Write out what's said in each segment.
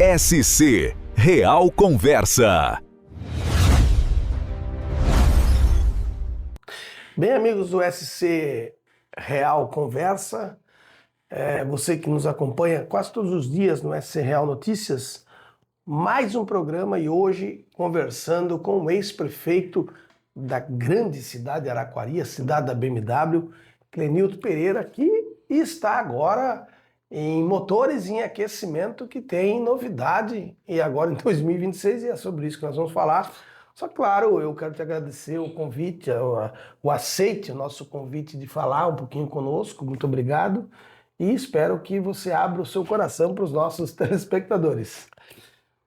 SC Real Conversa. Bem, amigos do SC Real Conversa, você que nos acompanha quase todos os dias no SC Real Notícias, mais um programa e hoje conversando com o ex-prefeito da grande cidade de Araquari, a cidade da BMW, Clenilton Pereira, que está agora em motores em aquecimento, que tem novidade, e agora em 2026, e é sobre isso que nós vamos falar. Só claro, eu quero te agradecer o convite, o aceite, o nosso convite de falar um pouquinho conosco, muito obrigado, e espero que você abra o seu coração para os nossos telespectadores.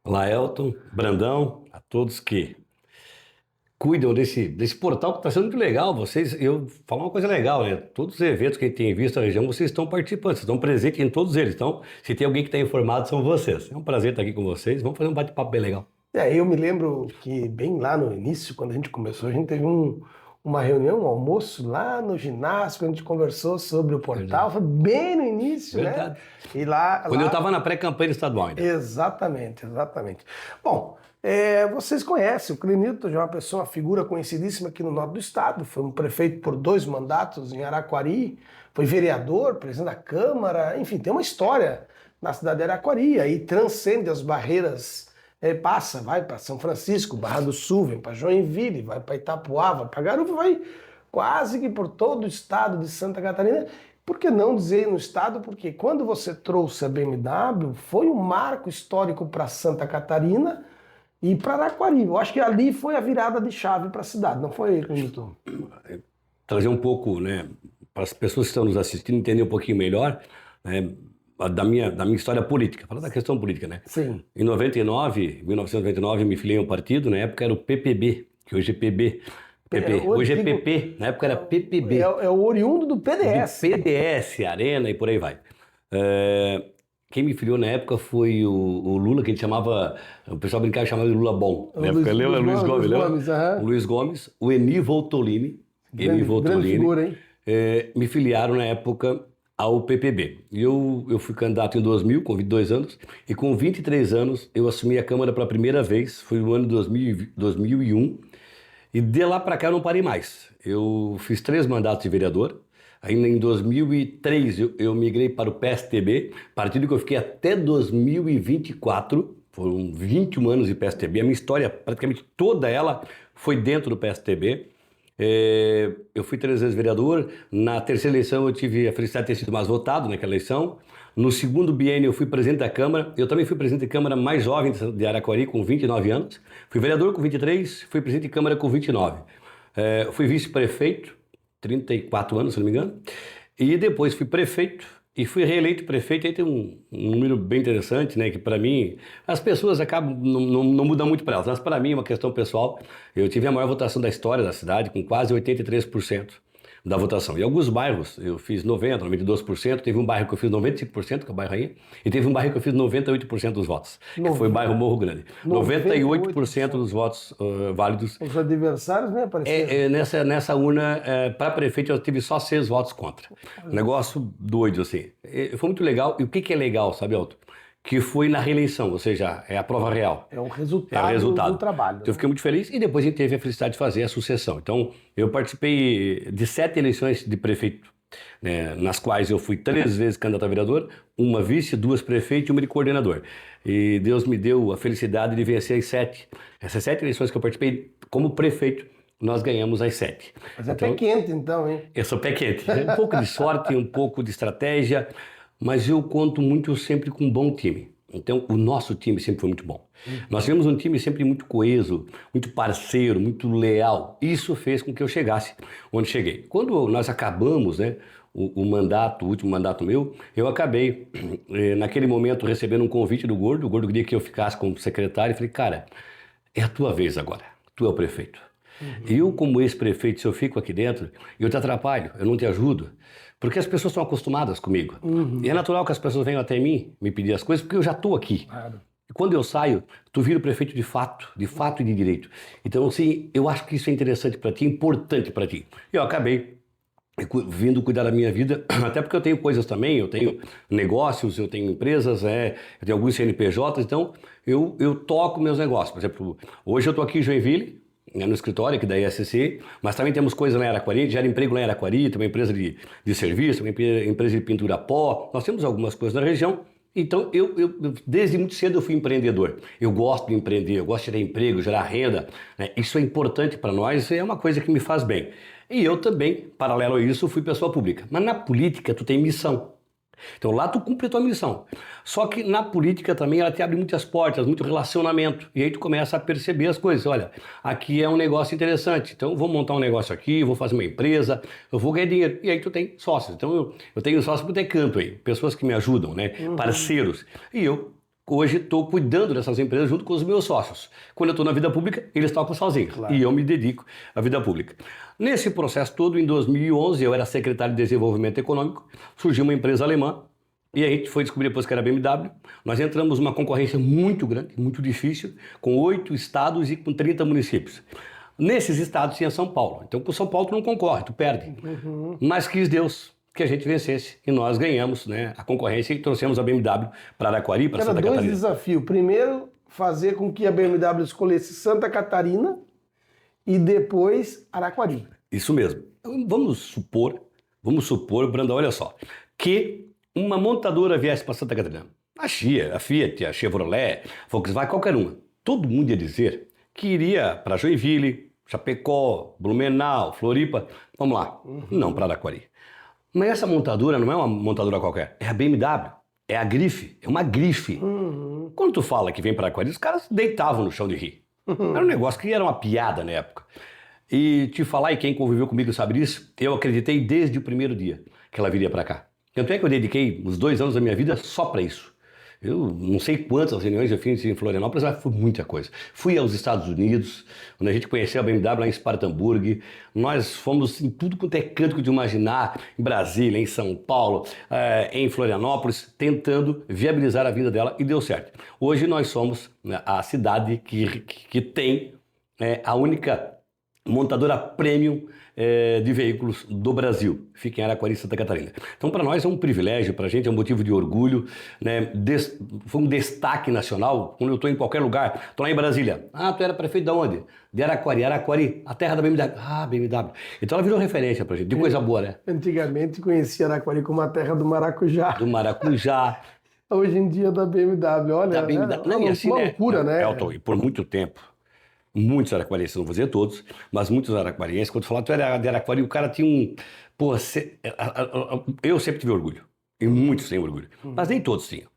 Olá, Elton, Brandão, a todos que cuidam desse portal que está sendo muito legal. Eu falo uma coisa legal, né? Todos os eventos que a gente tem visto na região, vocês estão participando, vocês estão presentes em todos eles. Então, se tem alguém que está informado, são vocês. É um prazer estar aqui com vocês. Vamos fazer um bate-papo bem legal. Eu me lembro que bem lá no início, quando a gente começou, a gente teve uma reunião, um almoço lá no ginásio, a gente conversou sobre o portal, foi bem no início, Verdade. né? E lá, Quando eu estava na pré-campanha estadual ainda. Exatamente. Bom, vocês conhecem, o Clenilton já é uma figura conhecidíssima aqui no norte do estado, foi um prefeito por 2 mandatos em Araquari, foi vereador, presidente da Câmara, enfim, tem uma história na cidade de Araquari, aí transcende as barreiras. Vai para São Francisco, Barra do Sul, vem para Joinville, vai para Itapuá, vai para Garuva, vai quase que por todo o estado de Santa Catarina. Por que não dizer no estado? Porque quando você trouxe a BMW, foi um marco histórico para Santa Catarina e para Araquari. Eu acho que ali foi a virada de chave para a cidade, não foi, Clenilton? Trazer um pouco, né, para as pessoas que estão nos assistindo entender um pouquinho melhor, né, da minha história política, falar da questão política, né? Sim. Em 1999, eu me filiei a um partido, na época era o PPB, que hoje é PB. Hoje é PP, na época era PPB. É o oriundo do PDS. Do PDS, Arena e por aí vai. Quem me filiou na época foi o Lula, que a gente chamava, o pessoal brincava e chamava de Lula bom. Na época, lembra? Luiz Gomes, lembra? O Luiz Gomes, o Eni Voltolini. Grande figura, hein? Me filiaram na época ao PPB. E eu fui candidato em 2000, com 22 anos, e com 23 anos eu assumi a Câmara pela primeira vez, foi no ano de 2001, e de lá para cá eu não parei mais. Eu fiz 3 mandatos de vereador, ainda em 2003 eu migrei para o PSTB, partido que eu fiquei até 2024, foram 21 anos de PSTB, a minha história, praticamente toda ela, foi dentro do PSTB. Eu fui 3 vezes vereador, na terceira eleição eu tive a felicidade de ter sido mais votado naquela eleição, no segundo biênio eu fui presidente da Câmara, eu também fui presidente de Câmara mais jovem de Araquari, com 29 anos, fui vereador com 23, fui presidente de Câmara com 29, fui vice-prefeito, 34 anos se não me engano, e depois fui prefeito, e fui reeleito prefeito. Aí tem um número bem interessante, né? Que para mim, as pessoas acabam, não mudam muito para elas, mas para mim é uma questão pessoal. Eu tive a maior votação da história da cidade, com quase 83% da votação. E alguns bairros eu fiz 90%, 92%, teve um bairro que eu fiz 95%, que é o bairro Rainha, e teve um bairro que eu fiz 98% dos votos, que foi o bairro Morro Grande. 98% dos votos válidos. Os adversários, né, apareceram? Nessa urna, para prefeito, eu tive só 6 votos contra. Negócio doido, assim. Foi muito legal. E o que é legal, sabe, Elton? Que foi na reeleição, ou seja, é a prova real. É o resultado do trabalho. Então, eu fiquei muito feliz e depois a gente teve a felicidade de fazer a sucessão. Então, eu participei de 7 eleições de prefeito, né, nas quais eu fui 3 vezes candidato a vereador, 1 vice, 2 prefeito e 1 de coordenador. E Deus me deu a felicidade de vencer as 7. Essas 7 eleições que eu participei como prefeito, nós ganhamos as 7. Mas é pé quente então, hein? Eu sou pé quente. Um pouco de sorte, um pouco de estratégia, mas eu conto muito sempre com um bom time. Então, o nosso time sempre foi muito bom. Nós tivemos um time sempre muito coeso, muito parceiro, muito leal. Isso fez com que eu chegasse onde cheguei. Quando nós acabamos, né, o último mandato meu, eu acabei, naquele momento, recebendo um convite do Gordo. O Gordo queria que eu ficasse como secretário. E falei, cara, é a tua vez agora. Tu é o prefeito. Eu, como ex-prefeito, se eu fico aqui dentro, eu te atrapalho, eu não te ajudo. Porque as pessoas estão acostumadas comigo. E é natural que as pessoas venham até mim me pedir as coisas, porque eu já estou aqui. Claro. E quando eu saio, tu vira o prefeito de fato e de direito. Então, assim, eu acho que isso é interessante para ti, importante para ti. Eu acabei vindo cuidar da minha vida, até porque eu tenho coisas também, eu tenho negócios, eu tenho empresas, eu tenho alguns CNPJs, então eu toco meus negócios. Por exemplo, hoje eu estou aqui em Joinville, né, no escritório aqui da ISC, mas também temos coisas lá em Araquari, gera emprego lá em Araquari, tem uma empresa de serviço, uma empresa de pintura a pó, nós temos algumas coisas na região. Então, desde muito cedo eu fui empreendedor. Eu gosto de empreender, eu gosto de gerar emprego, gerar renda, né? Isso é importante para nós, é uma coisa que me faz bem. E eu também, paralelo a isso, fui pessoa pública. Mas na política tu tem missão. Então lá tu cumpre a tua missão. Só que na política também ela te abre muitas portas, muito relacionamento. E aí tu começa a perceber as coisas. Olha, aqui é um negócio interessante. Então eu vou montar um negócio aqui, vou fazer uma empresa, eu vou ganhar dinheiro. E aí tu tem sócios. Então eu tenho sócios por ter canto aí. Pessoas que me ajudam, né? Parceiros. E eu hoje estou cuidando dessas empresas junto com os meus sócios. Quando eu estou na vida pública, eles tocam sozinhos. Claro. E eu me dedico à vida pública. Nesse processo todo, em 2011, eu era secretário de Desenvolvimento Econômico, surgiu uma empresa alemã, e a gente foi descobrir depois que era a BMW. Nós entramos numa concorrência muito grande, muito difícil, com 8 estados e com 30 municípios. Nesses estados tinha São Paulo. Então, com São Paulo tu não concorre, tu perde. Mas quis Deus que a gente vencesse. E nós ganhamos, né, a concorrência e trouxemos a BMW para Araquari, para Santa Catarina. Era dois desafios. Primeiro, fazer com que a BMW escolhesse Santa Catarina e depois Araquari. Isso mesmo. Vamos supor, Brandão, olha só, que uma montadora viesse para Santa Catarina. A Fiat, a Chevrolet, Volkswagen, qualquer uma. Todo mundo ia dizer que iria para Joinville, Chapecó, Blumenau, Floripa. Vamos lá, não para Araquari. Mas essa montadora não é uma montadora qualquer, é a BMW, é a grife, é uma grife. Quando tu fala que vem para Araquari, os caras deitavam no chão de rir. Era um negócio que era uma piada na época. E te falar, e quem conviveu comigo sabe disso, eu acreditei desde o primeiro dia que ela viria para cá. Tanto é que eu dediquei os 2 anos da minha vida só para isso. Eu não sei quantas reuniões eu fiz em Florianópolis, mas foi muita coisa. Fui aos Estados Unidos, onde a gente conheceu a BMW lá em Spartanburg. Nós fomos em tudo quanto é canto que de imaginar, em Brasília, em São Paulo, em Florianópolis, tentando viabilizar a vida dela e deu certo. Hoje nós somos, né, a cidade que tem a única montadora premium de veículos do Brasil. Fica em Araquari, Santa Catarina. Então, para nós é um privilégio, para a gente é um motivo de orgulho, né? Foi um destaque nacional. Quando eu estou em qualquer lugar, estou lá em Brasília. Ah, tu era prefeito de onde? De Araquari. Araquari, a terra da BMW. Ah, BMW. Então ela virou referência para a gente, de coisa boa, né? Antigamente conhecia Araquari como a terra do maracujá. Do maracujá. Hoje em dia da BMW, olha, da BMW. Não, uma loucura, né? Elton, e por muito tempo, muitos araquarienses, não vou dizer todos, mas muitos araquarienses, quando falar tu era de Araquari, o cara tinha um... Pô, eu sempre tive orgulho, e muitos têm orgulho, mas nem todos tinham.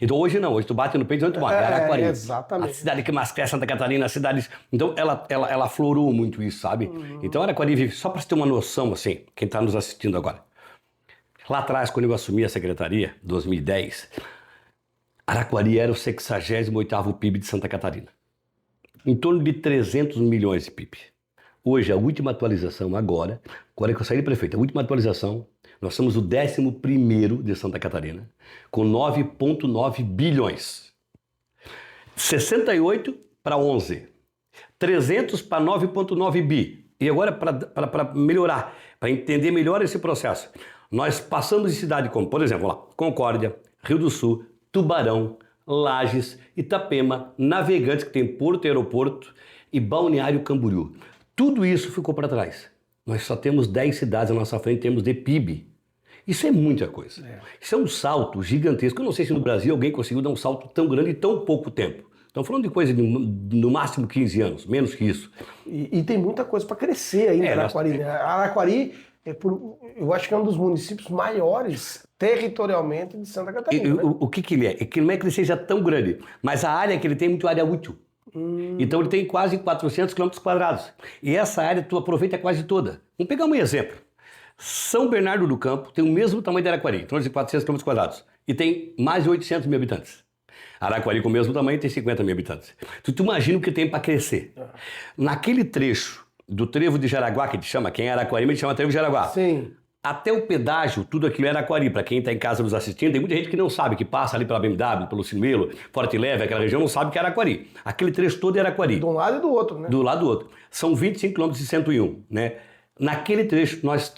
Então hoje não, hoje tu bate no peito e tu bate, Araquari. Exatamente. A cidade que mais cresce, Santa Catarina, a cidade... Então ela aflorou muito isso, sabe? Então Araquari vive, só para você ter uma noção, assim, quem está nos assistindo agora. Lá atrás, quando eu assumi a secretaria, 2010, Araquari era o 68º PIB de Santa Catarina. Em torno de 300 milhões de PIB. Hoje, a última atualização agora que eu saí de prefeito, a última atualização, nós somos o 11º de Santa Catarina, com 9,9 bilhões. 68 para 11. 300 para 9,9 bi. E agora, para melhorar, para entender melhor esse processo, nós passamos de cidade como, por exemplo, lá, Concórdia, Rio do Sul, Tubarão, Lages, Itapema, Navegantes, que tem porto e aeroporto, e Balneário Camboriú. Tudo isso ficou para trás. Nós só temos 10 cidades à nossa frente em termos de PIB. Isso é muita coisa. Isso é um salto gigantesco. Eu não sei se no Brasil alguém conseguiu dar um salto tão grande em tão pouco tempo. Estamos falando de coisa de no máximo 15 anos, menos que isso. E tem muita coisa para crescer ainda, Araquari. Araquari, eu acho que é um dos municípios maiores territorialmente de Santa Catarina. Né? O que ele é? É que não é que ele seja tão grande, mas a área que ele tem é muito área útil. Então ele tem quase 400 km². E essa área tu aproveita quase toda. Vamos pegar um exemplo. São Bernardo do Campo tem o mesmo tamanho de Araquari, em torno de 400 km². E tem mais de 800 mil habitantes. Araquari com o mesmo tamanho tem 50 mil habitantes. Tu imagina o que tem para crescer. Naquele trecho do Trevo de Jaraguá, que te chama, quem é Araquari, me chama Trevo de Jaraguá. Sim. Até o pedágio, tudo aquilo é Araquari. Para quem está em casa nos assistindo, tem muita gente que não sabe, que passa ali pela BMW, pelo Sinuelo, Forte Leve, aquela região, não sabe que é Araquari. Aquele trecho todo é Araquari. De um lado e do outro, né? Do lado do outro. São 25 km de 101, né? Naquele trecho, nós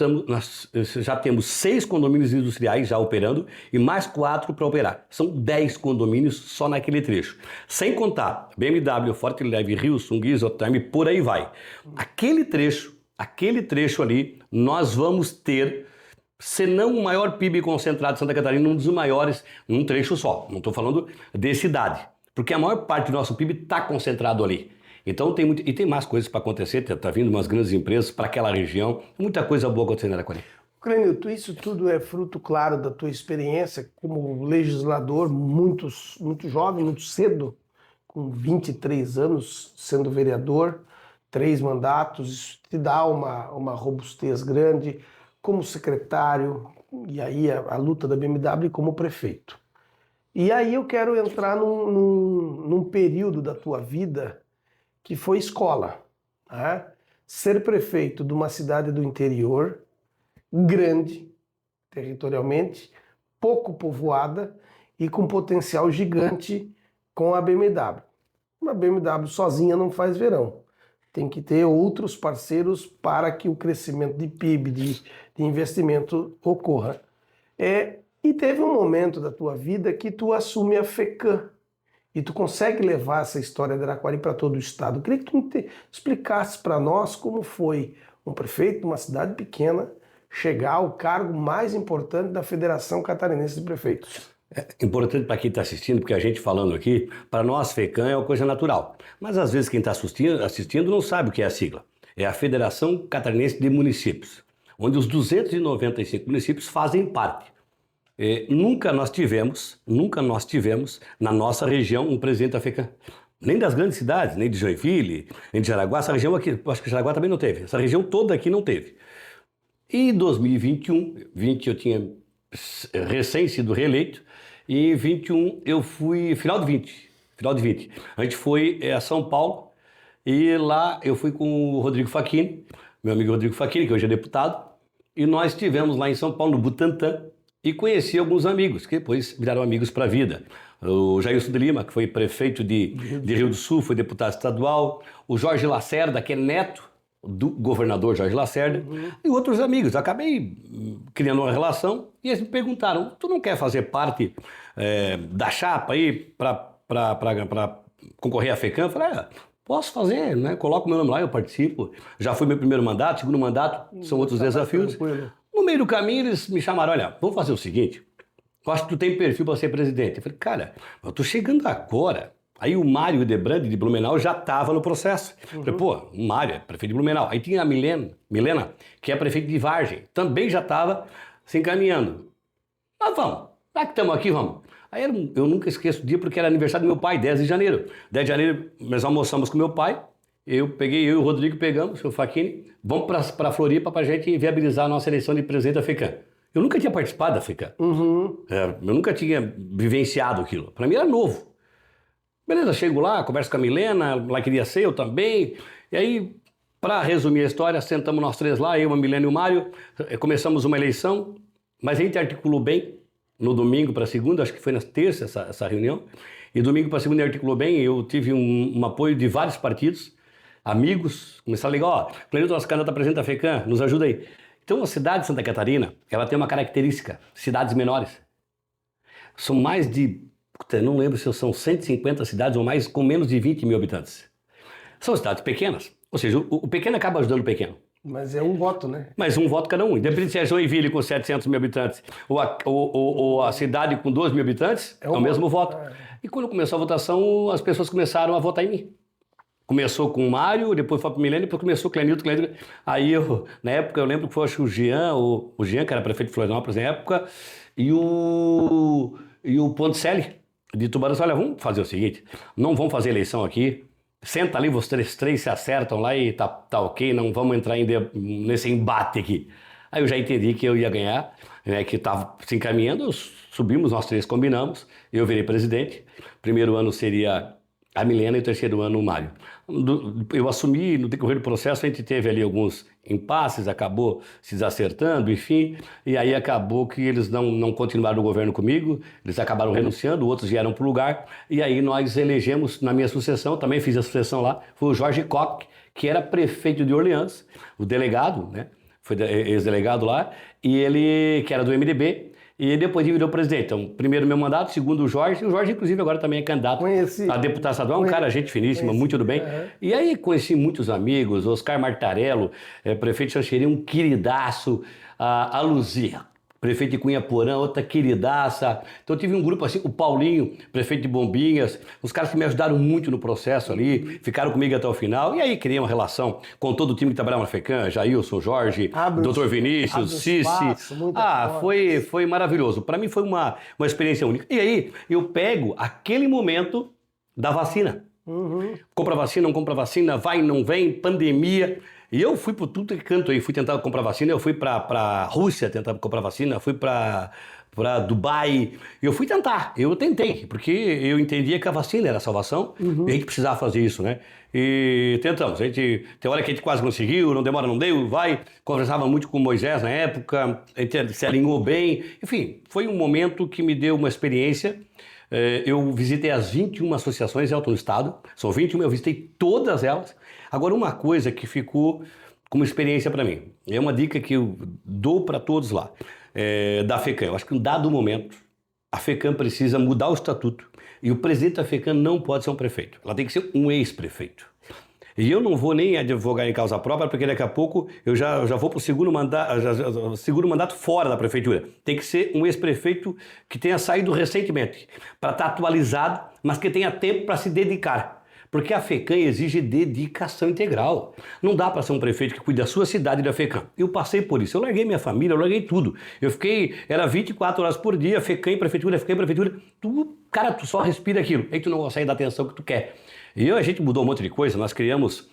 já temos 6 condomínios industriais já operando e mais 4 para operar. São 10 condomínios só naquele trecho. Sem contar BMW, Forte Leve, Rio, Sung, Isotherm, por aí vai. Aquele trecho ali, nós vamos ter, se não o maior PIB concentrado de Santa Catarina, um dos maiores, num trecho só. Não estou falando de cidade, porque a maior parte do nosso PIB está concentrado ali. Então tem mais coisas para acontecer, tá vindo umas grandes empresas para aquela região, muita coisa boa acontecendo em Araquari. Clenilton, isso tudo é fruto, claro, da tua experiência como legislador, muito jovem, muito cedo, com 23 anos, sendo vereador, 3 mandatos, isso te dá uma robustez grande como secretário, e aí a luta da BMW como prefeito. E aí eu quero entrar num período da tua vida que foi escola. Né? Ser prefeito de uma cidade do interior, grande, territorialmente, pouco povoada e com potencial gigante com a BMW. Uma BMW sozinha não faz verão. Tem que ter outros parceiros para que o crescimento de PIB, de investimento ocorra. E teve um momento da tua vida que tu assume a FECAM. E tu consegue levar essa história de Araquari para todo o estado. Eu queria que tu explicasse para nós como foi um prefeito de uma cidade pequena chegar ao cargo mais importante da Federação Catarinense de Prefeitos. É importante para quem está assistindo, porque a gente falando aqui, para nós FECAM é uma coisa natural. Mas às vezes quem está assistindo não sabe o que é a sigla. É a Federação Catarinense de Municípios, onde os 295 municípios fazem parte. Nunca nós tivemos na nossa região um presidente da FECAM. Nem das grandes cidades, nem de Joinville, nem de Jaraguá. Essa região aqui, acho que Jaraguá também não teve. Essa região toda aqui não teve. E em 2021, eu tinha recém sido reeleito, e em 21 eu fui, final de 20, a gente foi a São Paulo, e lá eu fui com o Rodrigo Facchini, meu amigo Rodrigo Facchini, que hoje é deputado, e nós estivemos lá em São Paulo, no Butantã, e conheci alguns amigos, que depois viraram amigos para a vida. O Jailson de Lima, que foi prefeito de Rio do Sul, foi deputado estadual. O Jorge Lacerda, que é neto do governador Jorge Lacerda. E outros amigos. Acabei criando uma relação e eles me perguntaram, tu não quer fazer parte da chapa aí para concorrer à FECAM? Eu falei, posso fazer, né? Coloco meu nome lá, eu participo. Já foi meu primeiro mandato, segundo mandato, são outros desafios. No meio do caminho, eles me chamaram, olha, vamos fazer o seguinte, eu acho que tu tem perfil para ser presidente. Eu falei, cara, eu tô chegando agora. Aí o Mário Debrandi de Blumenau já estava no processo. Eu falei, pô, o Mário é prefeito de Blumenau. Aí tinha a Milena, que é prefeito de Vargem, também já estava se encaminhando. Mas vamos, já que estamos aqui, vamos. Aí eu nunca esqueço o dia, porque era aniversário do meu pai, 10 de janeiro. 10 de janeiro, nós almoçamos com meu pai. Eu e o Rodrigo pegamos, o Facchini, vamos para Floripa para a gente viabilizar a nossa eleição de presidente da FECAM. Eu nunca tinha participado da FECAM. Eu nunca tinha vivenciado aquilo. Para mim era novo. Beleza, chego lá, converso com a Milena, ela queria ser, eu também. E aí, para resumir a história, sentamos nós 3 lá, eu, a Milena e o Mário, começamos uma eleição, mas a gente articulou bem no domingo para segunda, acho que foi na terça essa reunião, e domingo para segunda articulou bem, eu tive um apoio de vários partidos, amigos, começaram a ligar, ó, Clenilton, nosso candidato a presidente da FECAM, nos ajuda aí. Então a cidade de Santa Catarina, ela tem uma característica, cidades menores. São mais de, não lembro se são 150 cidades ou mais com menos de 20 mil habitantes. São cidades pequenas, ou seja, o pequeno acaba ajudando o pequeno. Mas é um voto, né? Mas um voto cada um. Independente se é Joinville com 700 mil habitantes ou a cidade com 12 mil habitantes, é o mesmo voto. E quando começou a votação, as pessoas começaram a votar em mim. Começou com o Mário, depois foi para o Milênio, depois começou o Clenilton. Aí, na época, eu lembro que foi acho, o Jean, que era prefeito de Florianópolis na época, e o Ponticelli, de Tubarão. Olha, vamos fazer o seguinte, não vamos fazer eleição aqui, senta ali, vocês 3 se acertam lá e tá ok, não vamos entrar nesse embate aqui. Aí eu já entendi que eu ia ganhar, né, que estava se encaminhando, subimos, nós 3 combinamos, eu virei presidente. Primeiro ano seria a Milena e o terceiro ano o Mário. Eu assumi, no decorrer do processo a gente teve ali alguns impasses, acabou se desacertando, enfim, e aí acabou que eles não continuaram no governo comigo, eles acabaram renunciando, outros vieram para o lugar, e aí nós elegemos na minha sucessão, também fiz a sucessão lá, foi o Jorge Koch, que era prefeito de Orleans, o delegado, né, foi ex-delegado lá, e ele, que era do MDB, e depois ele virou presidente. Então, primeiro meu mandato, segundo o Jorge. E o Jorge, inclusive, agora também é candidato a deputado estadual. Um cara, gente finíssima, muito do bem. E aí conheci muitos amigos, Oscar Martarello, prefeito de Xanxerê, um queridaço, a Luzia, prefeito de Cunha Porã, outra queridaça. Então eu tive um grupo assim, o Paulinho, prefeito de Bombinhas, os caras que me ajudaram muito no processo ali, ficaram comigo até o final, e aí criei uma relação com todo o time que trabalhava na FECAM, Jailson, Jorge, Dr. Vinícius, Cici. Foi maravilhoso. Para mim foi uma experiência única. E aí eu pego aquele momento da vacina. Compra vacina, não compra vacina, vai, não vem, pandemia. E eu fui por tudo que canto aí, fui tentar comprar vacina, eu fui pra Rússia tentar comprar vacina, fui pra Dubai, eu fui tentar, eu tentei, porque eu entendia que a vacina era a salvação, e a gente precisava fazer isso, né? E tentamos, tem hora que a gente quase conseguiu, não demora, não deu, vai, conversava muito com o Moisés na época, a gente se alinhou bem, enfim, foi um momento que me deu uma experiência. Eu visitei as 21 associações no estado, são 21, eu visitei todas elas. Agora, uma coisa que ficou como experiência para mim, é uma dica que eu dou para todos lá, da FECAM. Eu acho que em um dado momento, a FECAM precisa mudar o estatuto e o presidente da FECAM não pode ser um prefeito, ela tem que ser um ex-prefeito. E eu não vou nem advogar em causa própria, porque daqui a pouco eu já vou para o segundo mandato fora da prefeitura. Tem que ser um ex-prefeito que tenha saído recentemente, para estar atualizado, mas que tenha tempo para se dedicar. Porque a FECAM exige dedicação integral. Não dá para ser um prefeito que cuida da sua cidade e da FECAM. Eu passei por isso, eu larguei minha família, eu larguei tudo. Era 24 horas por dia, FECAM, prefeitura, cara, tu só respira aquilo, aí tu não consegue dar atenção que tu quer. E a gente mudou um monte de coisa, nós criamos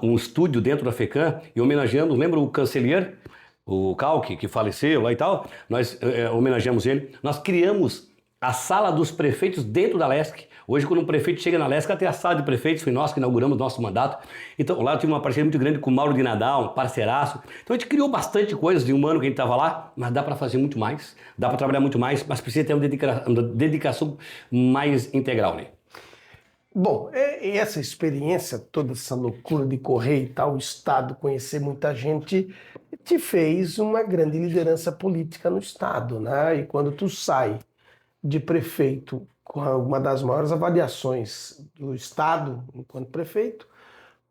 um estúdio dentro da FECAM e homenageamos, lembra o canceler, o Calque, que faleceu lá e tal? Nós homenageamos ele, nós criamos a sala dos prefeitos dentro da LESC. Hoje, quando um prefeito chega na LESC, tem a sala de prefeitos, foi nós que inauguramos nosso mandato. Então, lá eu tive uma parceria muito grande com o Mauro de Nadal, um parceiraço. Então, a gente criou bastante coisa de um ano que a gente estava lá, mas dá para fazer muito mais, dá para trabalhar muito mais, mas precisa ter uma dedicação mais integral, né? Bom, e essa experiência, toda essa loucura de correr e tal, o Estado, conhecer muita gente, te fez uma grande liderança política no Estado, né? E quando tu sai de prefeito com uma das maiores avaliações do Estado enquanto prefeito,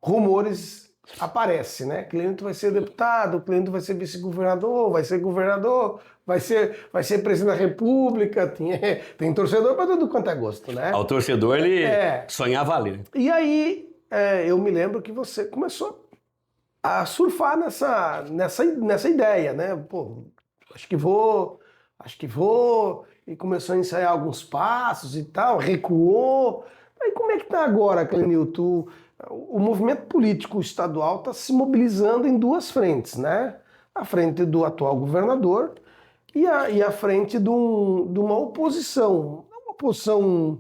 rumores aparecem, né? Cleito vai ser deputado, Cleito vai ser vice-governador, vai ser governador, vai ser presidente da República, tem torcedor para tudo quanto é gosto, né? O torcedor, ele sonhava ali, né? E aí, eu me lembro que você começou a surfar nessa ideia, né? Pô, acho que vou, e começou a ensaiar alguns passos e tal, recuou. Aí como é que tá agora, Clenilton? O movimento político estadual está se mobilizando em duas frentes, né? A frente do atual governador e a frente de uma oposição. Não uma oposição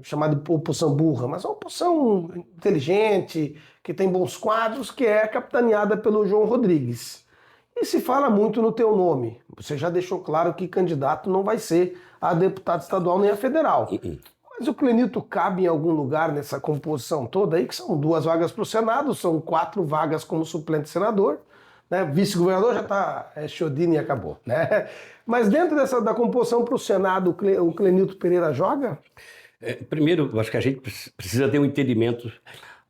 chamada de oposição burra, mas uma oposição inteligente, que tem bons quadros, que é capitaneada pelo João Rodrigues. E se fala muito no teu nome. Você já deixou claro que candidato não vai ser a deputado estadual nem a federal. Mas o Clenilton cabe em algum lugar nessa composição toda aí, que são 2 vagas para o Senado, são 4 vagas como suplente senador, né? Vice-governador já está Chodini e acabou, né? Mas dentro da composição para o Senado, o Clenilton Pereira joga? Primeiro, eu acho que a gente precisa ter um entendimento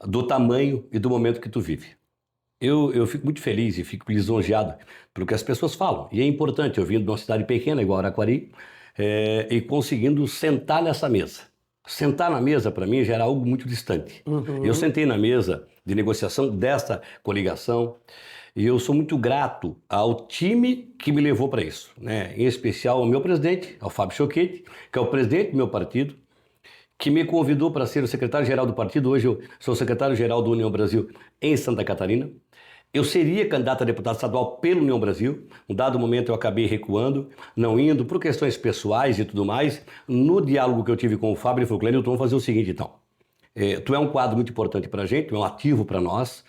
do tamanho e do momento que tu vive. Eu fico muito feliz e fico lisonjeado pelo que as pessoas falam. E é importante, eu vim de uma cidade pequena, igual Araquari, e conseguindo sentar nessa mesa. Sentar na mesa, para mim, já era algo muito distante. Eu sentei na mesa de negociação desta coligação e eu sou muito grato ao time que me levou para isso, né? Em especial ao meu presidente, ao Fábio Choquete, que é o presidente do meu partido, que me convidou para ser o secretário-geral do partido. Hoje eu sou secretário-geral do União Brasil em Santa Catarina. Eu seria candidato a deputado estadual pelo União Brasil. Um dado momento eu acabei recuando, não indo, por questões pessoais e tudo mais. No diálogo que eu tive com o Fábio, ele falou: Clênio, vamos fazer o seguinte então. Tu é um quadro muito importante para a gente, tu é um ativo para nós,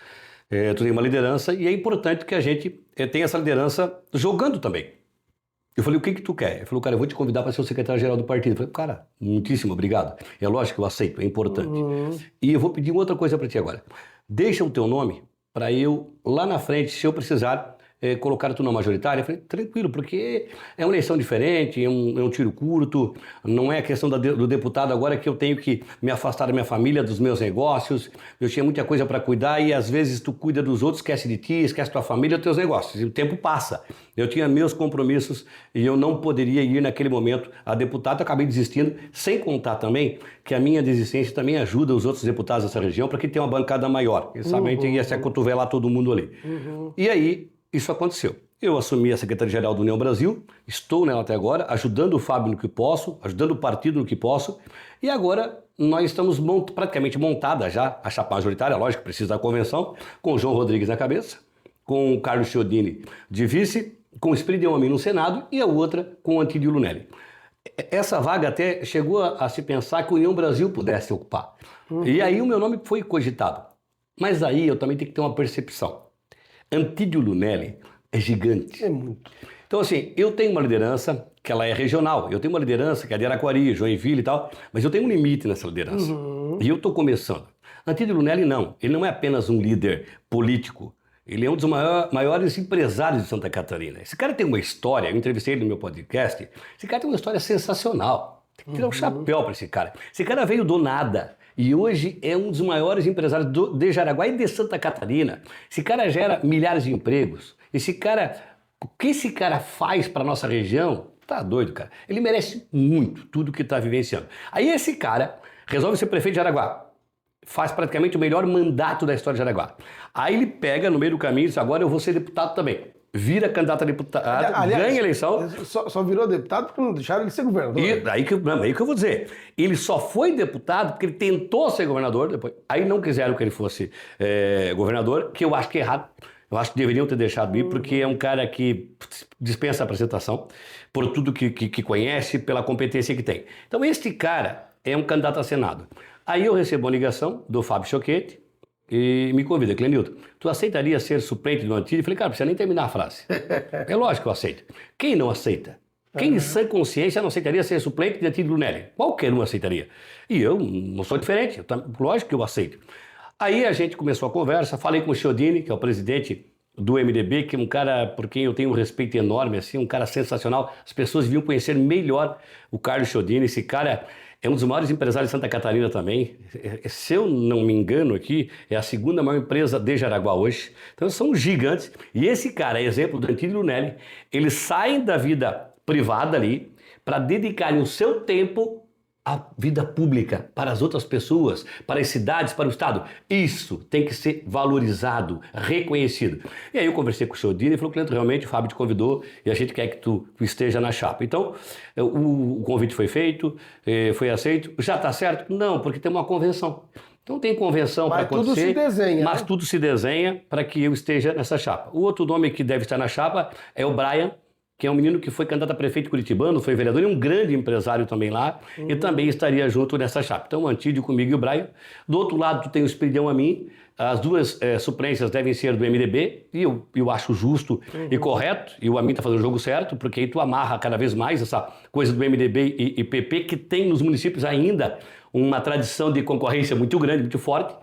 tu tem uma liderança e é importante que a gente tenha essa liderança jogando também. Eu falei: o que tu quer? Ele falou: cara, eu vou te convidar para ser o secretário-geral do partido. Eu falei: cara, muitíssimo obrigado. É lógico que eu aceito, é importante. E eu vou pedir uma outra coisa para ti agora. Deixa o teu nome para eu, lá na frente, se eu precisar, colocar tu na majoritária. Eu falei: tranquilo, porque é uma eleição diferente, é um tiro curto, não é a questão do deputado agora que eu tenho que me afastar da minha família, dos meus negócios, eu tinha muita coisa para cuidar e às vezes tu cuida dos outros, esquece de ti, esquece tua família, teus negócios, e o tempo passa. Eu tinha meus compromissos e eu não poderia ir naquele momento a deputado, acabei desistindo, sem contar também que a minha desistência também ajuda os outros deputados dessa região para que tenha uma bancada maior. E sabe, a gente ia se acotovelar todo mundo ali. E aí, isso aconteceu. Eu assumi a Secretaria-Geral da União Brasil, estou nela até agora, ajudando o Fábio no que posso, ajudando o partido no que posso, e agora nós estamos praticamente montada já a chapa majoritária, lógico que precisa da convenção, com o João Rodrigues na cabeça, com o Carlos Chiodini de vice, com o Espírito Amin no Senado e a outra com o Antídio Lunelli. Essa vaga até chegou a se pensar que a União Brasil pudesse ocupar. E aí o meu nome foi cogitado. Mas aí eu também tenho que ter uma percepção. Antídio Lunelli é gigante. É muito. Então, assim, eu tenho uma liderança que ela é regional. Eu tenho uma liderança que é de Araquari, Joinville e tal, mas eu tenho um limite nessa liderança. E eu estou começando. Antídio Lunelli não. Ele não é apenas um líder político. Ele é um dos maiores empresários de Santa Catarina. Esse cara tem uma história, eu entrevistei ele no meu podcast, esse cara tem uma história sensacional. Tem que tirar um chapéu para esse cara. Esse cara veio do nada. E hoje é um dos maiores empresários de Jaraguá e de Santa Catarina. Esse cara gera milhares de empregos. O que esse cara faz para nossa região, tá doido, cara. Ele merece muito tudo que está vivenciando. Aí esse cara resolve ser prefeito de Jaraguá. Faz praticamente o melhor mandato da história de Jaraguá. Aí ele pega no meio do caminho e diz: agora eu vou ser deputado também. Vira candidato a deputado, ganha a eleição. Só virou deputado porque não deixaram ele ser governador. E aí que eu vou dizer. Ele só foi deputado porque ele tentou ser governador, depois, aí não quiseram que ele fosse governador, que eu acho que é errado. Eu acho que deveriam ter deixado ir, porque é um cara que dispensa a apresentação, por tudo que conhece, pela competência que tem. Então este cara é um candidato a Senado. Aí eu recebo uma ligação do Fábio Choquete e me convida: Clenilton, tu aceitaria ser suplente do Antídio? Eu falei: cara, não precisa nem terminar a frase. É lógico que eu aceito. Quem não aceita? Quem em sã consciência não aceitaria ser suplente de Antídio Lunelli? Qualquer um aceitaria. E eu não sou diferente, lógico que eu aceito. Aí a gente começou a conversa, falei com o Chiodini, que é o presidente do MDB, que é um cara por quem eu tenho um respeito enorme, assim, um cara sensacional. As pessoas deviam conhecer melhor o Carlos Chiodini. Esse cara é um dos maiores empresários de Santa Catarina também. Se eu não me engano aqui, é a segunda maior empresa de Jaraguá hoje. Então são gigantes. E esse cara é exemplo do Antídio Lunelli. Eles saem da vida privada ali para dedicarem o seu tempo à vida pública, para as outras pessoas, para as cidades, para o Estado. Isso tem que ser valorizado, reconhecido. E aí eu conversei com o Chiodini e falou: Cleiton, realmente o Fábio te convidou e a gente quer que tu esteja na chapa. Então, o convite foi feito, foi aceito. Já está certo? Não, porque tem uma convenção. Então tem convenção para acontecer, tudo se desenha, mas tudo se desenha para que eu esteja nessa chapa. O outro nome que deve estar na chapa é o Brian, que é um menino que foi candidato a prefeito curitibano, foi vereador, e um grande empresário também lá, e também estaria junto nessa chapa. Então, o Antídio comigo e o Brian. Do outro lado, tu tem o Espírito Amin. As duas suplências devem ser do MDB, e eu acho justo e correto, e o Amin está fazendo o jogo certo, porque aí tu amarra cada vez mais essa coisa do MDB e PP, que tem nos municípios ainda uma tradição de concorrência muito grande, muito forte.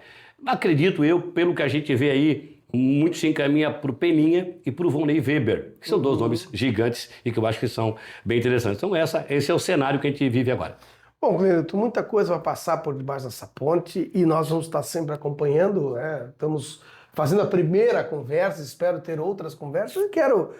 Acredito eu, pelo que a gente vê aí, muito se encaminha para o Peninha e para o Vonley Weber, que são dois nomes gigantes e que eu acho que são bem interessantes. Então esse é o cenário que a gente vive agora. Bom, Cleiton, muita coisa vai passar por debaixo dessa ponte e nós vamos estar sempre acompanhando, né? Estamos fazendo a primeira conversa, espero ter outras conversas e quero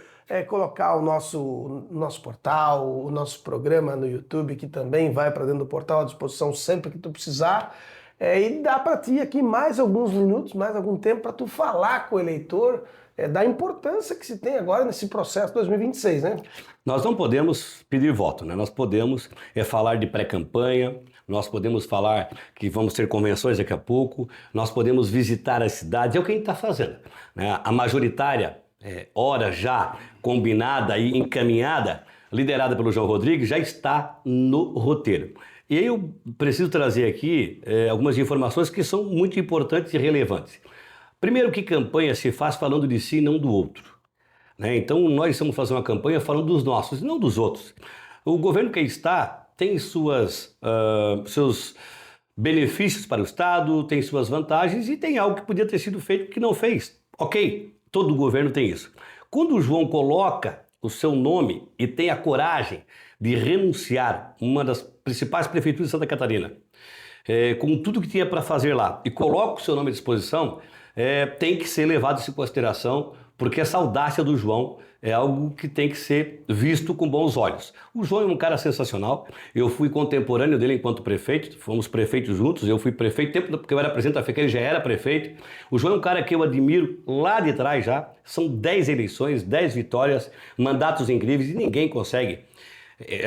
colocar o nosso portal, o nosso programa no YouTube, que também vai para dentro do portal à disposição sempre que tu precisar. E dá para ti aqui mais alguns minutos, mais algum tempo para tu falar com o eleitor da importância que se tem agora nesse processo 2026, né? Nós não podemos pedir voto, né? Nós podemos falar de pré-campanha, nós podemos falar que vamos ter convenções daqui a pouco, nós podemos visitar as cidades, é o que a gente está fazendo, né? A majoritária, hora já combinada e encaminhada, liderada pelo João Rodrigues, já está no roteiro. E aí eu preciso trazer aqui algumas informações que são muito importantes e relevantes. Primeiro, que campanha se faz falando de si e não do outro, né? Então nós estamos fazendo uma campanha falando dos nossos e não dos outros. O governo que está tem seus benefícios para o Estado, tem suas vantagens e tem algo que podia ter sido feito que não fez. Ok, todo governo tem isso. Quando o João coloca o seu nome e tem a coragem de renunciar uma das principais prefeituras de Santa Catarina, com tudo que tinha para fazer lá, e coloca o seu nome à disposição, tem que ser levado em consideração, porque essa audácia do João é algo que tem que ser visto com bons olhos. O João é um cara sensacional, eu fui contemporâneo dele enquanto prefeito, fomos prefeitos juntos, eu fui prefeito, tempo porque eu era presidente da FECAM, ele já era prefeito. O João é um cara que eu admiro lá de trás já, são 10 eleições, 10 vitórias, mandatos incríveis e ninguém consegue.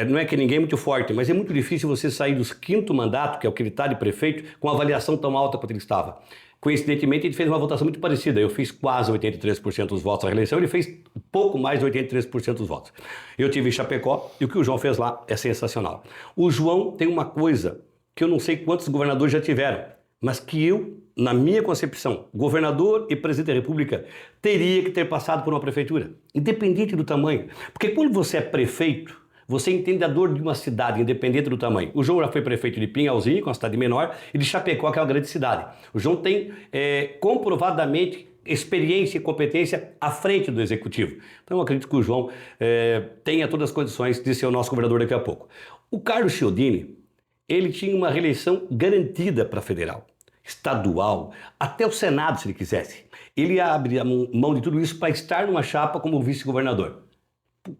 Não é que ninguém é muito forte, mas é muito difícil você sair dos 5º mandato, que é o que ele está de prefeito, com avaliação tão alta quanto ele estava. Coincidentemente, ele fez uma votação muito parecida. Eu fiz quase 83% dos votos na reeleição, ele fez pouco mais de 83% dos votos. Eu tive em Chapecó e o que o João fez lá é sensacional. O João tem uma coisa que eu não sei quantos governadores já tiveram, mas que eu, na minha concepção, governador e presidente da República, teria que ter passado por uma prefeitura, independente do tamanho. Porque quando você é prefeito, você entende a dor de uma cidade, independente do tamanho. O João já foi prefeito de Pinhalzinho, que é uma cidade menor, e de Chapecó, que é uma grande cidade. O João tem comprovadamente experiência e competência à frente do Executivo. Então eu acredito que o João tenha todas as condições de ser o nosso governador daqui a pouco. O Carlos Chiodini, ele tinha uma reeleição garantida para federal, estadual, até o Senado, se ele quisesse. Ele abre a mão de tudo isso para estar numa chapa como vice-governador.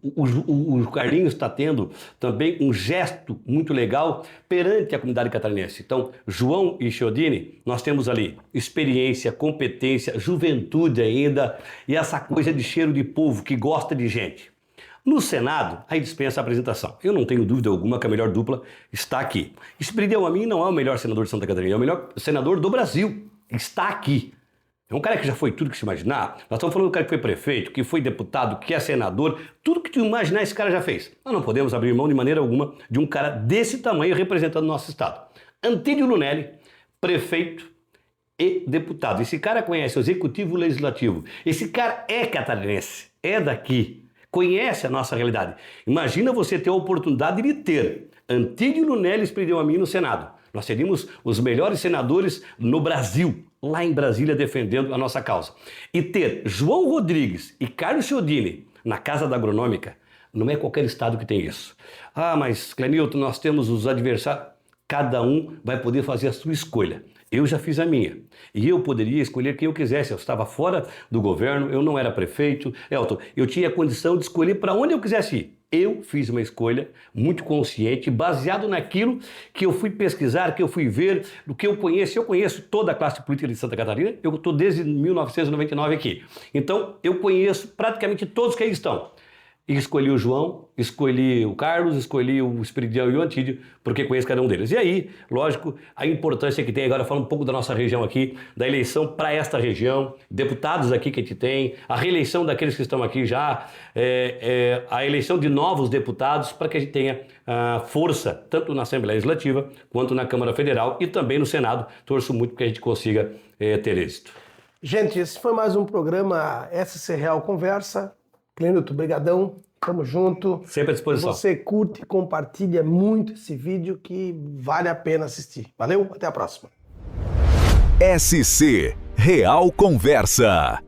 O Carlinhos está tendo também um gesto muito legal perante a comunidade catarinense. Então, João e Chiodini, nós temos ali experiência, competência, juventude ainda e essa coisa de cheiro de povo que gosta de gente. No Senado, aí dispensa a apresentação. Eu não tenho dúvida alguma que a melhor dupla está aqui. Esprideu Amin não é o melhor senador de Santa Catarina, é o melhor senador do Brasil. Está aqui. É um cara que já foi tudo que se imaginar. Nós estamos falando do cara que foi prefeito, que foi deputado, que é senador. Tudo que tu imaginar esse cara já fez. Nós não podemos abrir mão de maneira alguma de um cara desse tamanho representando o nosso estado. Antídio Lunelli, prefeito e deputado. Esse cara conhece o executivo e o legislativo. Esse cara é catarinense, é daqui, conhece a nossa realidade. Imagina você ter a oportunidade de ter Antídio Lunelli e Esprideu Amin no Senado. Nós seríamos os melhores senadores no Brasil, lá em Brasília, defendendo a nossa causa. E ter João Rodrigues e Carlos Chiodini na Casa da Agronômica, não é qualquer estado que tem isso. Ah, mas, Clenilton, nós temos os adversários. Cada um vai poder fazer a sua escolha. Eu já fiz a minha. E eu poderia escolher quem eu quisesse. Eu estava fora do governo, eu não era prefeito. Elton, eu tinha a condição de escolher para onde eu quisesse ir. Eu fiz uma escolha muito consciente, baseado naquilo que eu fui pesquisar, que eu fui ver, do que eu conheço. Eu conheço toda a classe política de Santa Catarina, eu estou desde 1999 aqui. Então, eu conheço praticamente todos que aí estão. E escolhi o João, escolhi o Carlos, escolhi o Esperidião e o Antídio, porque conheço cada um deles. E aí, lógico, a importância que tem, agora falando um pouco da nossa região aqui, da eleição para esta região, deputados aqui que a gente tem, a reeleição daqueles que estão aqui já, a eleição de novos deputados, para que a gente tenha força, tanto na Assembleia Legislativa, quanto na Câmara Federal e também no Senado. Torço muito que a gente consiga ter êxito. Gente, esse foi mais um programa SC Real Conversa. Clenilton, brigadão, tamo junto. Sempre à disposição. Você curte e compartilha muito esse vídeo que vale a pena assistir. Valeu, até a próxima. SC Real Conversa.